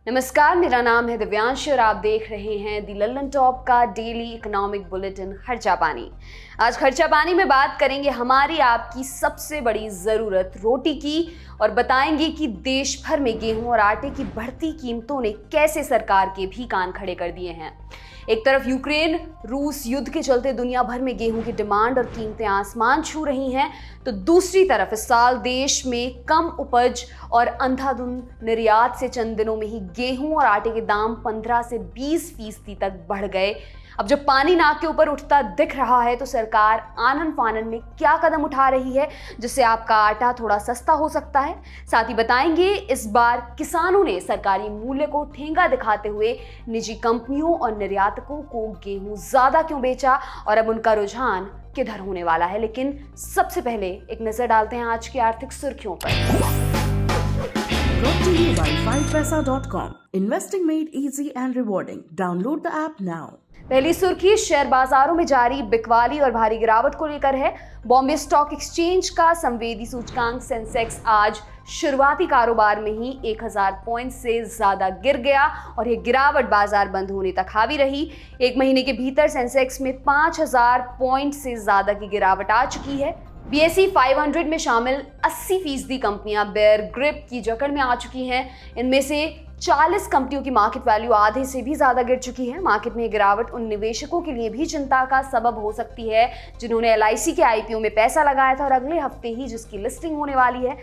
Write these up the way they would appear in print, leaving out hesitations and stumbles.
नमस्कार, मेरा नाम है दिव्यांश और आप देख रहे हैं दी लल्लन टॉप का डेली इकोनॉमिक बुलेटिन खर्चा पानी। आज खर्चा पानी में बात करेंगे हमारी आपकी सबसे बड़ी ज़रूरत रोटी की और बताएंगे कि देश भर में गेहूं और आटे की बढ़ती कीमतों ने कैसे सरकार के भी कान खड़े कर दिए हैं। एक तरफ यूक्रेन रूस युद्ध के चलते दुनिया भर में गेहूं की डिमांड और कीमतें आसमान छू रही हैं, तो दूसरी तरफ इस साल देश में कम उपज और अंधाधुंध निर्यात से चंद दिनों में ही गेहूं और आटे के दाम 15 से 20% तक बढ़ गए। अब जब पानी नाक के ऊपर उठता दिख रहा है तो सरकार आनन फानन में क्या कदम उठा रही है जिससे आपका आटा थोड़ा सस्ता हो सकता है। साथ ही बताएंगे इस बार किसानों ने सरकारी मूल्य को ठेंगा दिखाते हुए निजी कंपनियों और निर्यातकों को गेहूं ज्यादा क्यों बेचा और अब उनका रुझान किधर होने वाला है। लेकिन सबसे पहले एक नजर डालते हैं आज की आर्थिक सुर्खियों पर। Brought to you by 5paisa.com. Investing made easy and rewarding. Download the app now. पहली सुर्खी शेयर बाजारों में जारी बिकवाली और भारी गिरावट को लेकर है। बॉम्बे स्टॉक एक्सचेंज का संवेदी सूचकांक सेंसेक्स आज शुरुआती कारोबार में ही 1000 पॉइंट से ज्यादा गिर गया और यह गिरावट बाजार बंद होने तक हावी रही। एक महीने के भीतर सेंसेक्स में 5000 पॉइंट से ज्यादा की गिरावट आ चुकी है। BSE 500 में शामिल 80% कंपनियां बेयर ग्रिप की जकड़ में आ चुकी हैं। इनमें से 40 कंपनियों की मार्केट वैल्यू आधे से भी ज्यादा गिर चुकी है। मार्केट में गिरावट उन निवेशकों के लिए भी चिंता का सबब हो सकती है जिन्होंने LIC के IPO में पैसा लगाया था और अगले हफ्ते ही जिसकी लिस्टिंग होने वाली है।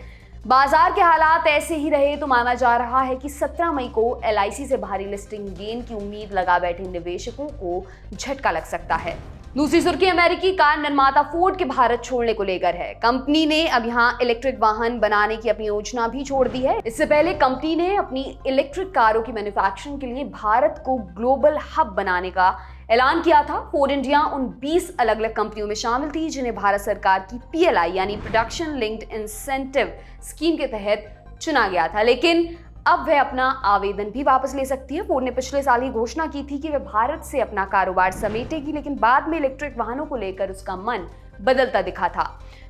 बाजार के हालात ऐसे ही रहे तो माना जा रहा है कि 17 मई को LIC से भारी लिस्टिंग गेन की उम्मीद लगा बैठे निवेशकों को झटका लग सकता है। दूसरी सुर्खी अमेरिकी कार निर्माता फोर्ड के भारत छोड़ने को लेकर है। कंपनी ने अब यहां इलेक्ट्रिक वाहन बनाने की अपनी योजना भी छोड़ दी है। इससे पहले कंपनी ने अपनी इलेक्ट्रिक कारों की मैन्युफैक्चरिंग के लिए भारत को ग्लोबल हब बनाने का ऐलान किया था। फोर्ड इंडिया उन 20 अलग अलग कंपनियों में शामिल थी जिन्हें भारत सरकार की PLI यानी प्रोडक्शन लिंक्ड इंसेंटिव स्कीम के तहत चुना गया था, लेकिन अब वह अपना आवेदन भी वापस ले सकती है। फोर्ड ने पिछले साल ही घोषणा की थी कि वह भारत से अपना कारोबार समेटेगी, लेकिन बाद में इलेक्ट्रिक वाहनों को लेकर उसका मन बदलता दिखा था।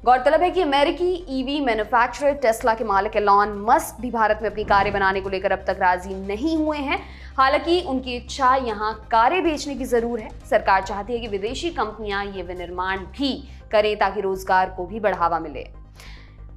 गौरतलब है कि अमेरिकी EV मैन्युफैक्चरर टेस्ला के मालिक एलॉन मस्क भी भारत में अपनी कारें बनाने को लेकर अब तक राजी नहीं हुए हैं। हालांकि उनकी इच्छा यहाँ कारें बेचने की जरूर है। सरकार चाहती है कि विदेशी कंपनियां ये विनिर्माण भी करें ताकि रोजगार को भी बढ़ावा मिले।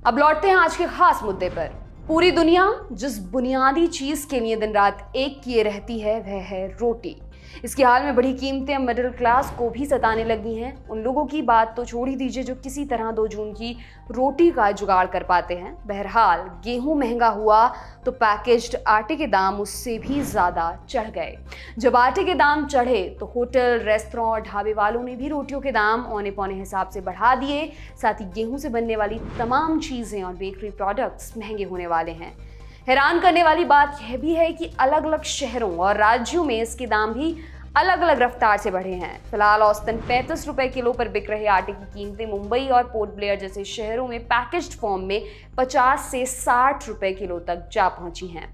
अब लौटते हैं आज के खास मुद्दे पर। पूरी दुनिया जिस बुनियादी चीज के लिए दिन रात एक किए रहती है वह है रोटी। इसकी हाल में बढ़ी कीमतें मिडिल क्लास को भी सताने लगी हैं। उन लोगों की बात तो छोड़ ही दीजिए जो किसी तरह 2 जून की रोटी का जुगाड़ कर पाते हैं। बहरहाल गेहूं महंगा हुआ तो पैकेज्ड आटे के दाम उससे भी ज्यादा चढ़ गए। जब आटे के दाम चढ़े तो होटल, रेस्तरां और ढाबे वालों ने भी रोटियों के दाम औने पौने हिसाब से बढ़ा दिए। साथ ही गेहूं से बनने वाली तमाम चीजें और बेकरी प्रोडक्ट्स महंगे होने वाले हैं। हैरान करने वाली बात यह भी है कि अलग अलग शहरों और राज्यों में इसके दाम भी अलग अलग रफ्तार से बढ़े हैं। फिलहाल औसतन 35 रुपए किलो पर बिक रहे आटे की कीमतें मुंबई और पोर्ट ब्लेयर जैसे शहरों में पैकेज्ड फॉर्म में 50 से 60 रुपए किलो तक जा पहुंची हैं।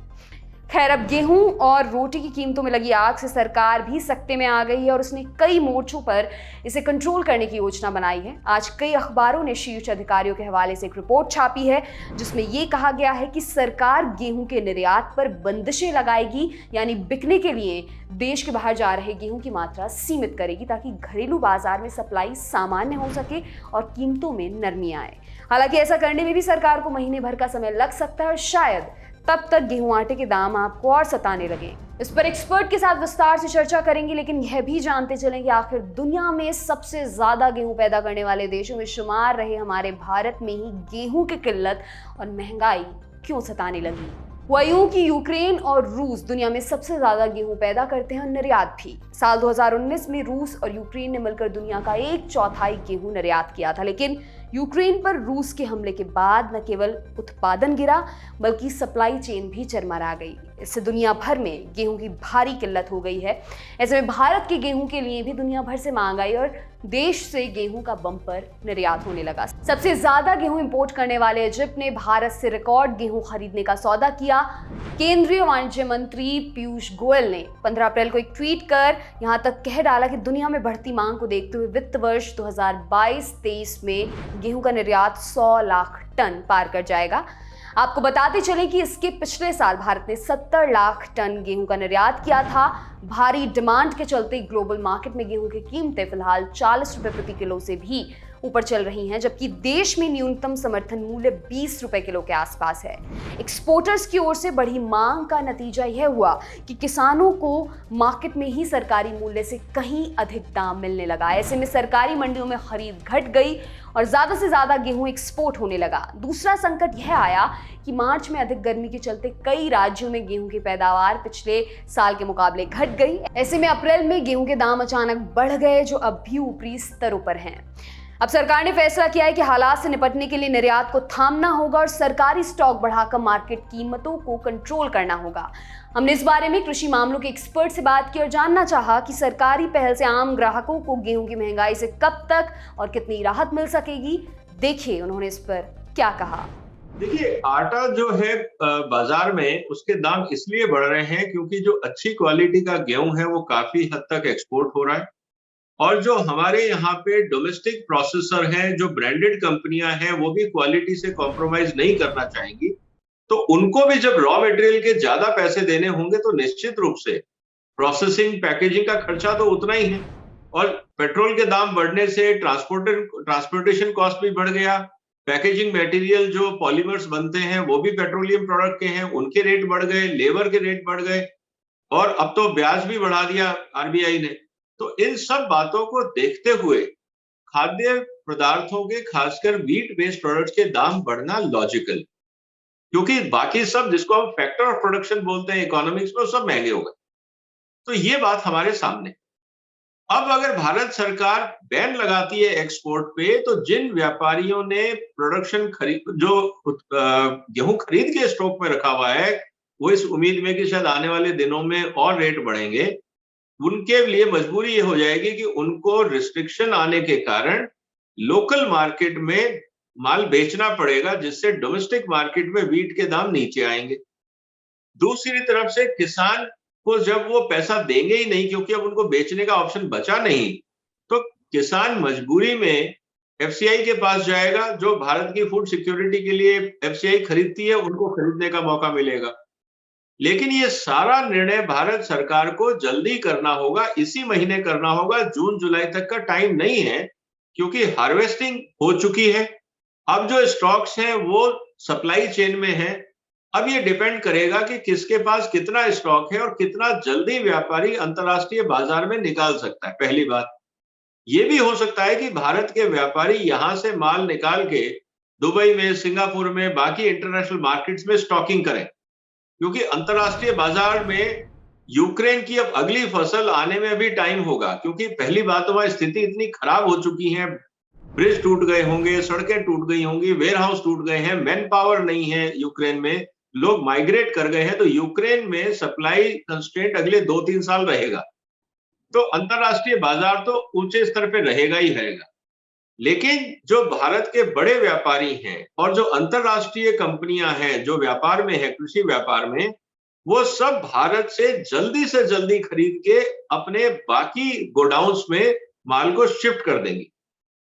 खैर, अब गेहूं और रोटी की कीमतों में लगी आग से सरकार भी सकते में आ गई है और उसने कई मोर्चों पर इसे कंट्रोल करने की योजना बनाई है। आज कई अखबारों ने शीर्ष अधिकारियों के हवाले से एक रिपोर्ट छापी है जिसमें यह कहा गया है कि सरकार गेहूं के निर्यात पर बंदिशें लगाएगी, यानी बिकने के लिए देश के बाहर जा रहे गेहूं की मात्रा सीमित करेगी ताकि घरेलू बाजार में सप्लाई सामान्य हो सके और कीमतों में नरमी आए। हालांकि ऐसा करने में भी सरकार को महीने भर का समय लग सकता है और शायद तब तक गेहूं आटे के दाम आपको और सताने लगे। इस पर एक्सपर्ट के साथ विस्तार से चर्चा करेंगे, लेकिन यह भी जानते चलें कि आखिर दुनिया में सबसे ज्यादा गेहूं पैदा करने वाले देशों में शुमार रहे हमारे भारत में ही गेहूं की किल्लत और महंगाई क्यों सताने लगी। हुआ यूं कि यूक्रेन और रूस दुनिया में सबसे ज्यादा गेहूं पैदा करते हैं और निर्यात भी। साल 2019 में रूस और यूक्रेन ने मिलकर दुनिया का 1/4 गेहूं निर्यात किया था, लेकिन यूक्रेन पर रूस के हमले के बाद न केवल उत्पादन गिरा बल्कि सप्लाई चेन भी चरमरा गई। इससे दुनिया भर में गेहूं की भारी किल्लत हो गई है। ऐसे में भारत के गेहूं के लिए भी दुनिया भर से मांग आई और देश से गेहूं का बम्पर निर्यात होने लगा। सबसे ज्यादा गेहूं इंपोर्ट करने वाले इजिप्ट ने भारत से रिकॉर्ड गेहूं खरीदने का सौदा किया। केंद्रीय वाणिज्य मंत्री पीयूष गोयल ने 15 अप्रैल को एक ट्वीट कर यहां तक कह डाला कि दुनिया में बढ़ती मांग को देखते हुए वित्त वर्ष 2022-23 में गेहूं का निर्यात 100 लाख टन पार कर जाएगा। आपको बताते चलें कि इसके पिछले साल भारत ने 70 लाख टन गेहूं का निर्यात किया था। भारी डिमांड के चलते ग्लोबल मार्केट में गेहूं की कीमतें फिलहाल 40 रुपए प्रति किलो से भी ऊपर चल रही हैं, जबकि देश में न्यूनतम समर्थन मूल्य 20 रुपए किलो के आसपास है। एक्सपोर्टर्स की ओर से बढ़ी मांग का नतीजा यह हुआ कि किसानों को मार्केट में ही सरकारी मूल्य से कहीं अधिक दाम मिलने लगा। ऐसे में सरकारी मंडियों में खरीद घट गई और ज्यादा से ज्यादा गेहूं एक्सपोर्ट होने लगा। दूसरा संकट यह आया कि मार्च में अधिक गर्मी के चलते कई राज्यों में गेहूं की पैदावार पिछले साल के मुकाबले घट गई। ऐसे में अप्रैल में गेहूं के दाम अचानक बढ़ गए, जो अब भी ऊपरी स्तरों पर हैं। अब सरकार ने फैसला किया है कि हालात से निपटने के लिए निर्यात को थामना होगा और सरकारी स्टॉक बढ़ाकर मार्केट कीमतों को कंट्रोल करना होगा। हमने इस बारे में कृषि मामलों के एक्सपर्ट से बात की और जानना चाहा कि सरकारी पहल से आम ग्राहकों को गेहूं की महंगाई से कब तक और कितनी राहत मिल सकेगी। देखिए उन्होंने इस पर क्या कहा। देखिए, आटा जो है बाजार में उसके दाम इसलिए बढ़ रहे हैं क्योंकि जो अच्छी क्वालिटी का गेहूं है वो काफी हद तक एक्सपोर्ट हो रहा है, और जो हमारे यहाँ पे डोमेस्टिक प्रोसेसर हैं, जो ब्रांडेड कंपनियां हैं, वो भी क्वालिटी से कॉम्प्रोमाइज नहीं करना चाहेंगी। तो उनको भी जब रॉ मटेरियल के ज्यादा पैसे देने होंगे तो निश्चित रूप से प्रोसेसिंग पैकेजिंग का खर्चा तो उतना ही है, और पेट्रोल के दाम बढ़ने से ट्रांसपोर्टेशन कॉस्ट भी बढ़ गया। पैकेजिंग मटेरियल जो पॉलीमर्स बनते हैं वो भी पेट्रोलियम प्रोडक्ट के हैं, उनके रेट बढ़ गए, लेबर के रेट बढ़ गए, और अब तो ब्याज भी बढ़ा दिया आरबीआई ने। तो इन सब बातों को देखते हुए खाद्य पदार्थों के, खासकर व्हीट बेस्ड प्रोडक्ट्स के दाम बढ़ना लॉजिकल, क्योंकि बाकी सब जिसको हम फैक्टर ऑफ प्रोडक्शन बोलते हैं इकोनॉमिक्स में, वो सब महंगे हो गए। तो ये बात हमारे सामने। अब अगर भारत सरकार बैन लगाती है एक्सपोर्ट पे, तो जिन व्यापारियों ने प्रोडक्शन गेहूं खरीद के स्टॉक में रखा हुआ है, वो इस उम्मीद में कि शायद आने वाले दिनों में और रेट बढ़ेंगे, उनके लिए मजबूरी ये हो जाएगी कि उनको रिस्ट्रिक्शन आने के कारण लोकल मार्केट में माल बेचना पड़ेगा, जिससे डोमेस्टिक मार्केट में व्हीट के दाम नीचे आएंगे। दूसरी तरफ से किसान को जब वो पैसा देंगे ही नहीं, क्योंकि अब उनको बेचने का ऑप्शन बचा नहीं, तो किसान मजबूरी में एफसीआई के पास जाएगा। जो भारत की फूड सिक्योरिटी के लिए एफसीआई खरीदती है, उनको खरीदने का मौका मिलेगा। लेकिन ये सारा निर्णय भारत सरकार को जल्दी करना होगा, इसी महीने करना होगा। जून जुलाई तक का टाइम नहीं है, क्योंकि हार्वेस्टिंग हो चुकी है। अब जो स्टॉक्स हैं वो सप्लाई चेन में है। अब ये डिपेंड करेगा कि किसके पास कितना स्टॉक है और कितना जल्दी व्यापारी अंतर्राष्ट्रीय बाजार में निकाल सकता है। पहली बात ये भी हो सकता है कि भारत के व्यापारी यहां से माल निकाल के दुबई में, सिंगापुर में, बाकी इंटरनेशनल मार्केट्स में स्टॉकिंग करें, क्योंकि अंतर्राष्ट्रीय बाजार में यूक्रेन की अब अगली फसल आने में भी टाइम होगा। क्योंकि पहली बात तो वहां स्थिति इतनी खराब हो चुकी है, ब्रिज टूट गए होंगे, सड़कें टूट गई होंगी, वेयर हाउस टूट गए हैं, मैन पावर नहीं है यूक्रेन में, लोग माइग्रेट कर गए हैं। तो यूक्रेन में सप्लाई कंस्ट्रेंट अगले 2-3 साल रहेगा। तो अंतर्राष्ट्रीय बाजार तो ऊंचे स्तर पे रहेगा ही रहेगा। लेकिन जो भारत के बड़े व्यापारी हैं और जो अंतरराष्ट्रीय कंपनियां हैं जो व्यापार में है, कृषि व्यापार में, वो सब भारत से जल्दी खरीद के अपने बाकी गोडाउन्स में माल को शिफ्ट कर देंगी,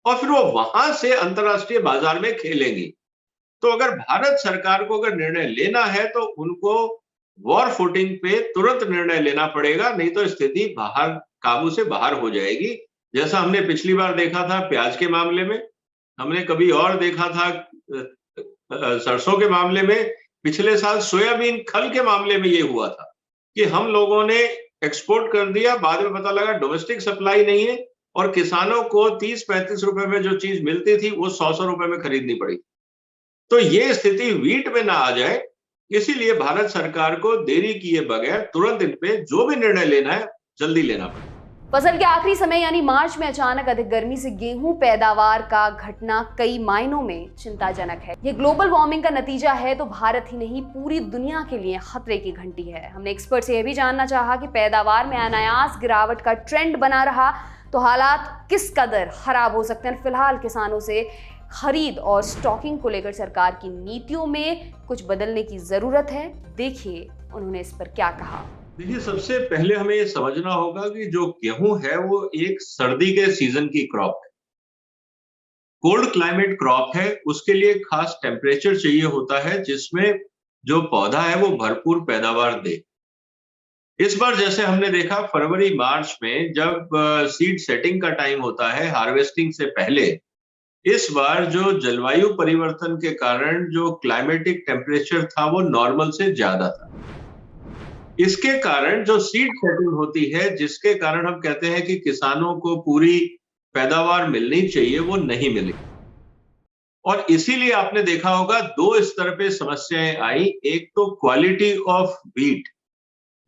और फिर वो वहां से अंतरराष्ट्रीय बाजार में खेलेंगी। तो अगर भारत सरकार को अगर निर्णय लेना है, तो उनको वॉर फुटिंग पे तुरंत निर्णय लेना पड़ेगा, नहीं तो स्थिति काबू से बाहर हो जाएगी। जैसा हमने पिछली बार देखा था प्याज के मामले में, हमने कभी और देखा था सरसों के मामले में, पिछले साल सोयाबीन खल के मामले में ये हुआ था कि हम लोगों ने एक्सपोर्ट कर दिया, बाद में पता लगा डोमेस्टिक सप्लाई नहीं है, और किसानों को 30-35 रुपए में जो चीज मिलती थी वो 100 रुपए में खरीदनी पड़ी। तो ये स्थिति व्हीट में ना आ जाए, इसीलिए भारत सरकार को देरी किए बगैर तुरंत इन पे जो भी निर्णय लेना है जल्दी लेना पड़ेगा। फसल के आखिरी समय यानी मार्च में अचानक अधिक गर्मी से गेहूं पैदावार का घटना कई मायनों में चिंताजनक है। ये ग्लोबल वार्मिंग का नतीजा है, तो भारत ही नहीं पूरी दुनिया के लिए खतरे की घंटी है। हमने एक्सपर्ट से यह भी जानना चाहा कि पैदावार में अनायास गिरावट का ट्रेंड बना रहा तो हालात किस कदर खराब हो सकते हैं। फिलहाल किसानों से खरीद और स्टॉकिंग को लेकर सरकार की नीतियों में कुछ बदलने की जरूरत है। देखिए उन्होंने इस पर क्या कहा। देखिए, सबसे पहले हमें ये समझना होगा कि जो गेहूं है वो एक सर्दी के सीजन की क्रॉप है। कोल्ड क्लाइमेट क्रॉप है, उसके लिए खास टेम्परेचर चाहिए होता है जिसमें जो पौधा है वो भरपूर पैदावार दे। इस बार जैसे हमने देखा फरवरी मार्च में जब सीड सेटिंग का टाइम होता है हार्वेस्टिंग से पहले, इस बार जो जलवायु परिवर्तन के कारण जो क्लाइमेटिक टेम्परेचर था वो नॉर्मल से ज्यादा था। इसके कारण जो सीड सेटिंग होती है, जिसके कारण हम कहते हैं कि किसानों को पूरी पैदावार मिलनी चाहिए, वो नहीं मिली। और इसीलिए आपने देखा होगा 2 स्तर पे समस्याएं आई। एक तो क्वालिटी ऑफ व्हीट,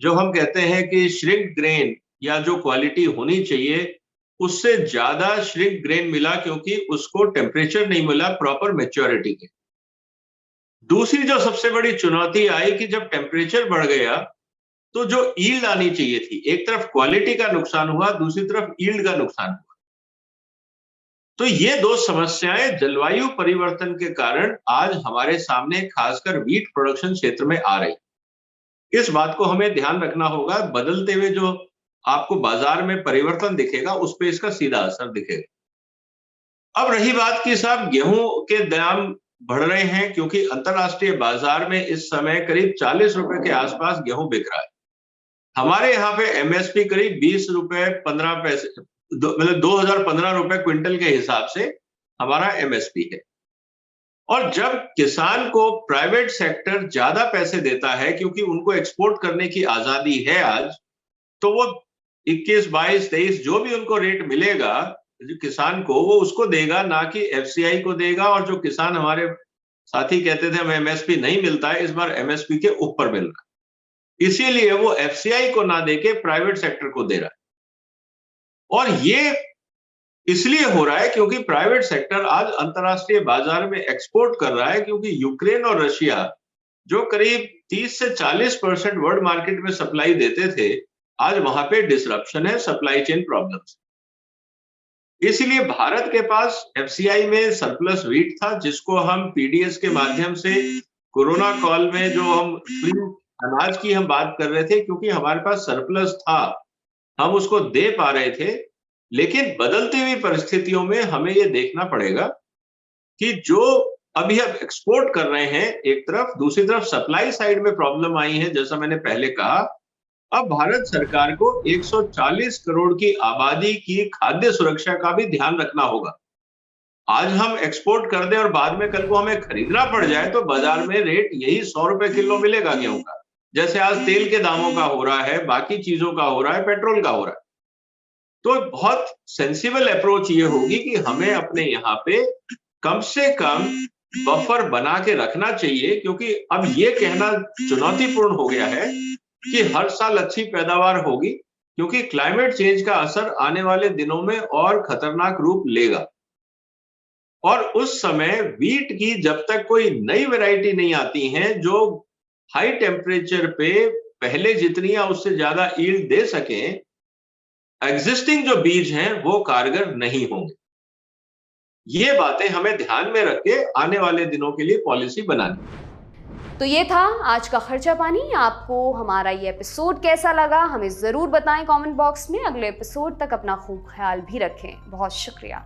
जो हम कहते हैं कि श्रिंक ग्रेन या जो क्वालिटी होनी चाहिए उससे ज्यादा श्रिंक ग्रेन मिला क्योंकि उसको टेम्परेचर नहीं मिला प्रॉपर मैच्योरिटी के। दूसरी जो सबसे बड़ी चुनौती आई कि जब टेम्परेचर बढ़ गया तो जो यील्ड आनी चाहिए थी, एक तरफ क्वालिटी का नुकसान हुआ, दूसरी तरफ यील्ड का नुकसान हुआ। तो ये 2 समस्याएं जलवायु परिवर्तन के कारण आज हमारे सामने खासकर व्हीट प्रोडक्शन क्षेत्र में आ रही। इस बात को हमें ध्यान रखना होगा। बदलते हुए जो आपको बाजार में परिवर्तन दिखेगा उस पे इसका सीधा असर दिखेगा। अब रही बात कि साहब गेहूं के दाम बढ़ रहे हैं क्योंकि अंतरराष्ट्रीय बाजार में इस समय करीब 40 रुपए के आसपास गेहूं बिक रहा है। हमारे यहाँ पे एमएसपी करीब 20 रुपए 15 पैसे, मतलब 2015 रुपए क्विंटल के हिसाब से हमारा एमएसपी है। और जब किसान को प्राइवेट सेक्टर ज्यादा पैसे देता है क्योंकि उनको एक्सपोर्ट करने की आजादी है आज, तो वो 21, 22, 23 जो भी उनको रेट मिलेगा जो किसान को, वो उसको देगा, ना कि एफसीआई को देगा। और जो किसान हमारे साथी कहते थे हमें एमएसपी नहीं मिलता है, इस बार एमएसपी के ऊपर मिल रहा है। इसीलिए वो एफसीआई को ना देके प्राइवेट सेक्टर को दे रहा है। और ये इसलिए हो रहा है क्योंकि प्राइवेट सेक्टर आज अंतरराष्ट्रीय बाजार में एक्सपोर्ट कर रहा है, क्योंकि यूक्रेन और रशिया जो करीब 30 से 40% वर्ल्ड मार्केट में सप्लाई देते थे, आज वहां पे डिसरप्शन है, सप्लाई चेन प्रॉब्लम्स। इसलिए भारत के पास एफसीआई में सरप्लस व्हीट था, जिसको हम पीडीएस के माध्यम से कोरोना कॉल में जो हम अनाज की हम बात कर रहे थे, क्योंकि हमारे पास सरप्लस था, हम उसको दे पा रहे थे। लेकिन बदलती हुई परिस्थितियों में हमें ये देखना पड़ेगा कि जो अभी हम एक्सपोर्ट कर रहे हैं एक तरफ, दूसरी तरफ सप्लाई साइड में प्रॉब्लम आई है। जैसा मैंने पहले कहा, अब भारत सरकार को 140 करोड़ की आबादी की खाद्य सुरक्षा का भी ध्यान रखना होगा। आज हम एक्सपोर्ट कर दें और बाद में कल को हमें खरीदना पड़ जाए तो बाजार में रेट यही 100 रुपए किलो मिलेगा गेहूं का, जैसे आज तेल के दामों का हो रहा है, बाकी चीजों का हो रहा है, पेट्रोल का हो रहा है। तो बहुत सेंसिबल अप्रोच ये होगी कि हमें अपने यहाँ पे कम से कम बफर बना के रखना चाहिए, क्योंकि अब ये कहना चुनौतीपूर्ण हो गया है कि हर साल अच्छी पैदावार होगी, क्योंकि क्लाइमेट चेंज का असर आने वाले दिनों में और खतरनाक रूप लेगा। और उस समय व्हीट की जब तक कोई नई वैरायटी नहीं आती है जो हाई टेम्परेचर पे पहले जितनी या उससे ज्यादा यील्ड दे सके, एग्जिस्टिंग जो बीज हैं वो कारगर नहीं होंगे। ये बातें हमें ध्यान में रख के आने वाले दिनों के लिए पॉलिसी बनानी। तो ये था आज का खर्चा पानी। आपको हमारा ये एपिसोड कैसा लगा हमें ज़रूर बताएं कमेंट बॉक्स में। अगले एपिसोड तक अपना खूब ख्याल भी रखें। बहुत शुक्रिया।